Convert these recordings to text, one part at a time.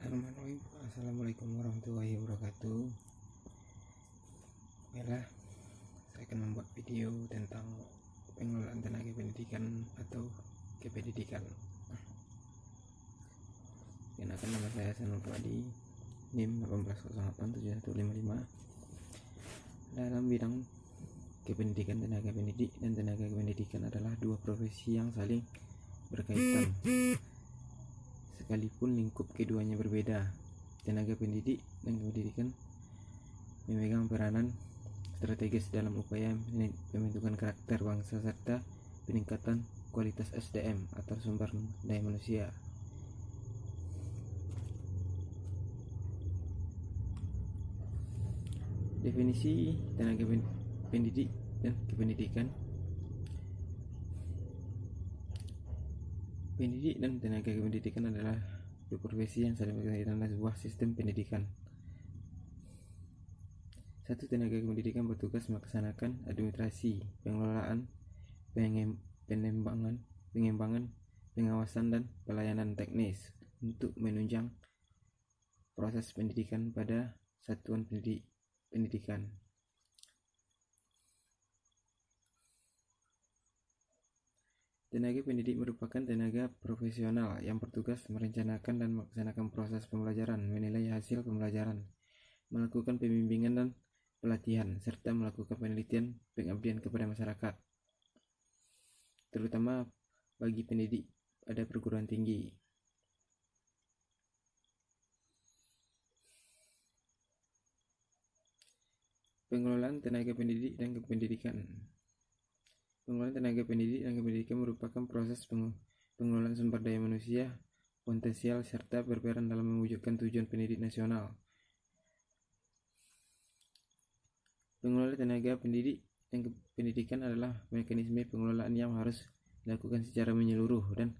Bismillahirrahmanirrahim. Assalamualaikum warahmatullahi wabarakatuh. Baiklah, saya akan membuat video tentang pengelolaan tenaga pendidikan atau kependidikan. Kenakan nama saya Sanul Padi, NIM 18087155. Dalam bidang kependidikan, tenaga pendidik dan tenaga kependidikan adalah dua profesi yang saling berkaitan. Sekalipun lingkup keduanya berbeda, tenaga pendidik dan kependidikan memegang peranan strategis dalam upaya pembentukan karakter bangsa serta peningkatan kualitas SDM atau sumber daya manusia. Definisi tenaga pendidik dan kependidikan. Pendidik dan tenaga kependidikan adalah dua profesi yang saling berkaitan dalam sebuah sistem pendidikan. Satu, tenaga kependidikan bertugas melaksanakan administrasi, pengelolaan, pengembangan, pengawasan, dan pelayanan teknis untuk menunjang proses pendidikan pada satuan pendidikan. Tenaga pendidik merupakan tenaga profesional yang bertugas merencanakan dan melaksanakan proses pembelajaran, menilai hasil pembelajaran, melakukan pembimbingan dan pelatihan, serta melakukan penelitian pengabdian kepada masyarakat, terutama bagi pendidik pada perguruan tinggi. Pengelolaan tenaga pendidik dan kependidikan. Pengelolaan tenaga pendidik dan kependidikan merupakan proses pengelolaan sumber daya manusia potensial serta berperan dalam mewujudkan tujuan pendidik nasional. Pengelolaan tenaga pendidik dan kependidikan adalah mekanisme pengelolaan yang harus dilakukan secara menyeluruh dan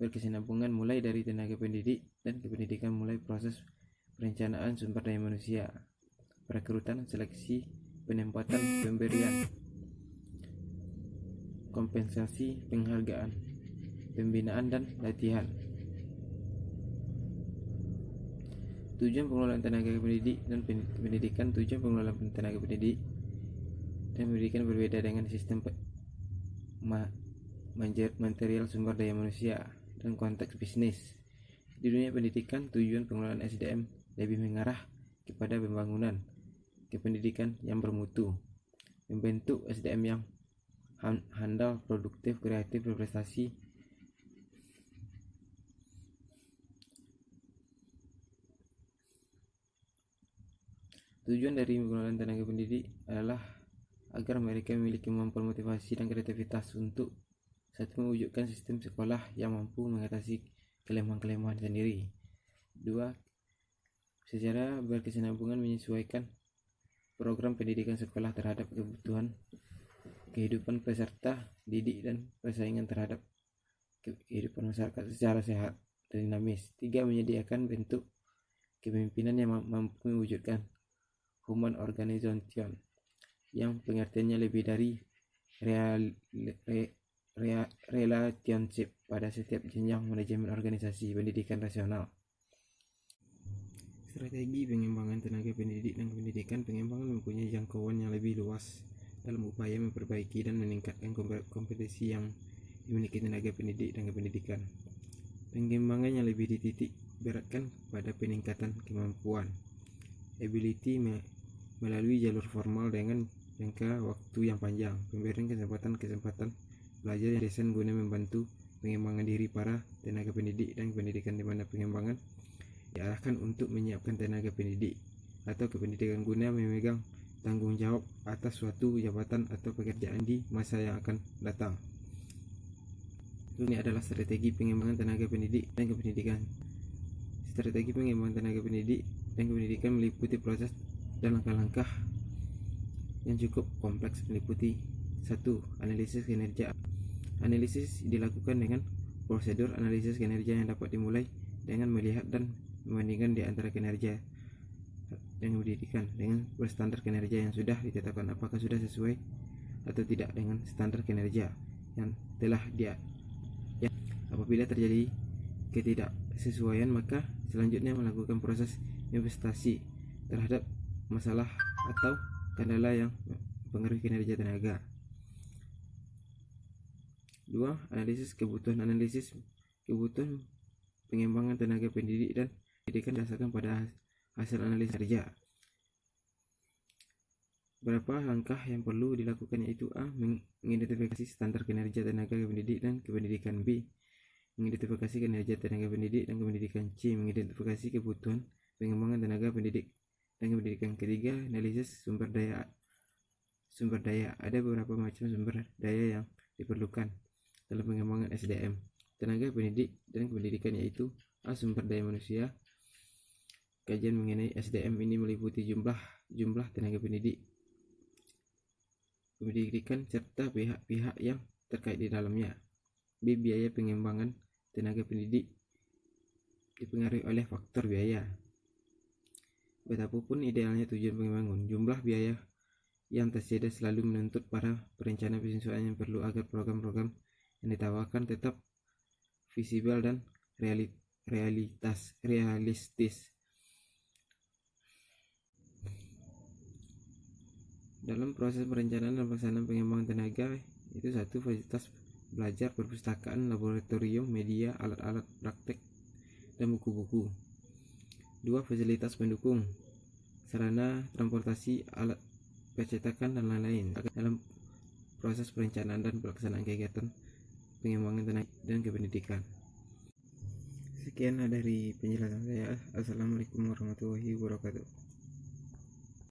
berkesinambungan, mulai dari tenaga pendidik dan kependidikan, mulai proses perencanaan sumber daya manusia, perekrutan, seleksi, penempatan, pemberian kompensasi, penghargaan, pembinaan, dan latihan. Tujuan pengelolaan tenaga pendidik dan pendidikan. Tujuan pengelolaan tenaga pendidik dan pendidikan berbeda dengan sistem material sumber daya manusia dan konteks bisnis. Di dunia pendidikan, tujuan pengelolaan SDM lebih mengarah kepada pembangunan kependidikan yang bermutu, membentuk SDM yang handal, produktif, kreatif, berprestasi. Tujuan dari pengelolaan tenaga pendidik adalah agar mereka memiliki kemampuan motivasi dan kreativitas untuk satu, mewujudkan sistem sekolah yang mampu mengatasi kelemahan-kelemahan sendiri. Dua, secara berkesinambungan menyesuaikan program pendidikan sekolah terhadap kebutuhan kehidupan peserta didik dan persaingan terhadap kehidupan masyarakat secara sehat dan dinamis. Tiga, menyediakan bentuk kepemimpinan yang mampu mewujudkan human organization yang pengertiannya lebih dari relationship pada setiap jenjang manajemen organisasi pendidikan nasional. Strategi pengembangan tenaga pendidik dan pendidikan. Pengembangan mempunyai jangkauan yang lebih luas dalam upaya memperbaiki dan meningkatkan kompetensi yang dimiliki tenaga pendidik dan kependidikan. Pengembangan yang lebih dititik beratkan pada peningkatan kemampuan ability melalui jalur formal dengan jangka waktu yang panjang, pemberian kesempatan belajar yang desain guna membantu pengembangan diri para tenaga pendidik dan pendidikan, di mana pengembangan diarahkan untuk menyiapkan tenaga pendidik atau kependidikan guna memegang tanggung jawab atas suatu jabatan atau pekerjaan di masa yang akan datang. Ini adalah strategi pengembangan tenaga pendidik dan kependidikan. Strategi pengembangan tenaga pendidik dan kependidikan meliputi proses dan langkah-langkah yang cukup kompleks, meliputi 1. Analisis kinerja. Analisis dilakukan dengan prosedur analisis kinerja yang dapat dimulai dengan melihat dan membandingkan di antara kinerja dan pendidikan dengan berstandar kinerja yang sudah ditetapkan, apakah sudah sesuai atau tidak dengan standar kinerja yang telah apabila terjadi ketidaksesuaian, maka Selanjutnya, melakukan proses investasi terhadap masalah atau kendala yang mempengaruhi kinerja tenaga. 2. Analisis kebutuhan pengembangan tenaga pendidik dan pendidikan berdasarkan pada hasil analisis kerja. Beberapa langkah yang perlu dilakukan yaitu A. Mengidentifikasi standar kinerja tenaga pendidik dan kependidikan. B. Mengidentifikasi kinerja tenaga pendidik dan kependidikan. C. Mengidentifikasi kebutuhan pengembangan tenaga pendidik dan kependidikan. Ketiga, analisis sumber daya. Ada beberapa macam sumber daya yang diperlukan dalam pengembangan SDM tenaga pendidik dan kependidikan, yaitu A. Sumber daya manusia. Kajian mengenai SDM ini meliputi jumlah tenaga pendidikan serta pihak-pihak yang terkait di dalamnya. B. Biaya pengembangan tenaga pendidik dipengaruhi oleh faktor biaya. Betapapun idealnya tujuan pengembangan, jumlah biaya yang tersedia selalu menuntut para perencana penyesuaian yang perlu agar program-program yang ditawarkan tetap visible dan realistis. Dalam proses perencanaan dan pelaksanaan pengembangan tenaga, itu 1. Fasilitas belajar, perpustakaan, laboratorium, media, alat-alat praktek, dan buku-buku. 2. Fasilitas pendukung, sarana, transportasi, alat percetakan, dan lain-lain dalam proses perencanaan dan pelaksanaan kegiatan pengembangan tenaga dan kependidikan. Sekian dari penjelasan saya. Assalamualaikum warahmatullahi wabarakatuh.